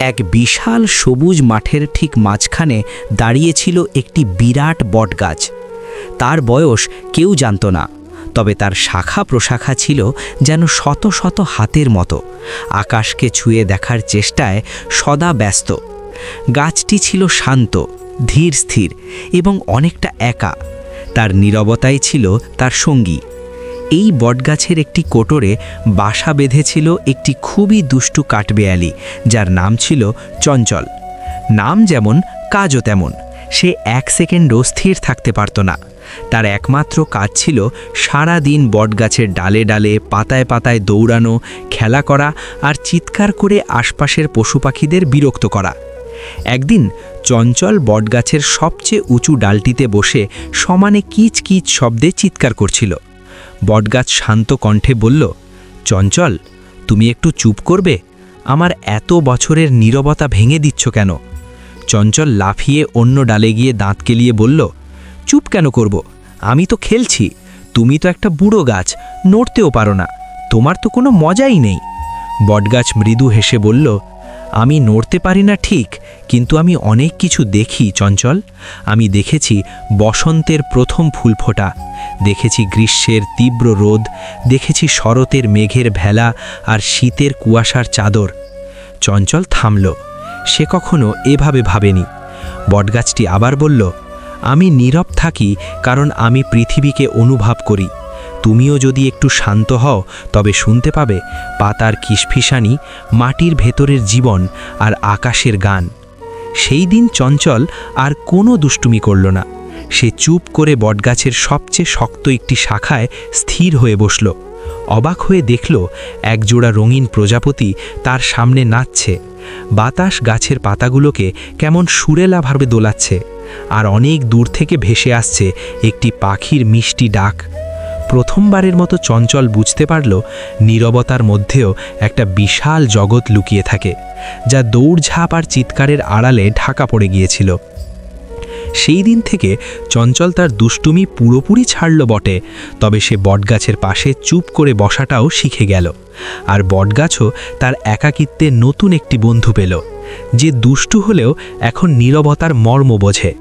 এক বিশাল সবুজ মাঠের ঠিক মাঝখানে দাঁড়িয়েছিল একটি বিরাট বটগাছ। তার বয়স কেউ জানত না, তবে তার শাখা প্রশাখা ছিল যেন শত শত হাতের মতো, আকাশকে ছুঁয়ে দেখার চেষ্টায় সদা ব্যস্ত। গাছটি ছিল শান্ত, ধীর স্থির এবং অনেকটা একা। তার নীরবতাই ছিল তার সঙ্গী। এই বটগাছের একটি কোটরে বাসা বেঁধেছিল একটি খুবই দুষ্টু কাঠবেয়ালি, যার নাম ছিল চঞ্চল। নাম যেমন, কাজও তেমন। সে এক সেকেন্ডও স্থির থাকতে পারত না। তার একমাত্র কাজ ছিল সারা দিন বটগাছের ডালে ডালে, পাতায় পাতায় দৌড়ানো, খেলা করা আর চিৎকার করে আশপাশের পশু পাখিদের বিরক্ত করা। একদিন চঞ্চল বটগাছের সবচেয়ে উঁচু ডালটিতে বসে সমানে কিচ কিচ শব্দে চিৎকার করছিল। বটগাছ শান্ত কণ্ঠে বলল, চঞ্চল, তুমি একটু চুপ করবে? আমার এত বছরের নীরবতা ভেঙে দিচ্ছ কেন? চঞ্চল লাফিয়ে অন্য ডালে গিয়ে দাঁত কেলিয়ে বলল, চুপ কেন করব? আমি তো খেলছি। তুমি তো একটা বুড়ো গাছ, নড়তেও পারো না। তোমার তো কোনো মজাই নেই। বটগাছ মৃদু হেসে বলল, আমি নড়তে পারি না ঠিক, কিন্তু আমি অনেক কিছু দেখি চঞ্চল। আমি দেখেছি বসন্তের প্রথম ফুল ফোটা, দেখেছি গ্রীষ্মের তীব্র রোদ, দেখেছি শরতের মেঘের ভেলা আর শীতের কুয়াশার চাদর। চঞ্চল থামল। সে কখনো এভাবে ভাবেনি। বটগাছটি আবার বলল, আমি নীরব থাকি কারণ আমি পৃথিবীকে অনুভব করি। তুমিও যদি একটু শান্ত হও তবে শুনতে পাবে পাতার কিসফিসানি, মাটির ভেতরের জীবন আর আকাশের গান। সেই দিন চঞ্চল আর কোনো দুষ্টুমি করল না। সে চুপ করে বটগাছের সবচেয়ে শক্ত একটি শাখায় স্থির হয়ে বসল। অবাক হয়ে দেখল একজোড়া রঙিন প্রজাপতি তার সামনে নাচছে। বাতাস গাছের পাতাগুলোকে কেমন সুরেলাভাবে দোলাচ্ছে, আর অনেক দূর থেকে ভেসে আসছে একটি পাখির মিষ্টি ডাক। প্রথমবারের মতো চঞ্চল বুঝতে পারল নীরবতার মধ্যেও একটা বিশাল জগৎ লুকিয়ে থাকে, যা দৌড়ঝাঁপ আর চিৎকারের আড়ালে ঢাকা পড়ে গিয়েছিল। সেই দিন থেকে চঞ্চল তার দুষ্টুমি পুরোপুরি ছাড়ল বটে, তবে সে বটগাছের পাশে চুপ করে বসাটাও শিখে গেল। আর বটগাছও তার একাকিত্বে নতুন একটি বন্ধু পেল, যে দুষ্টু হলেও এখন নীরবতার মর্ম বোঝে।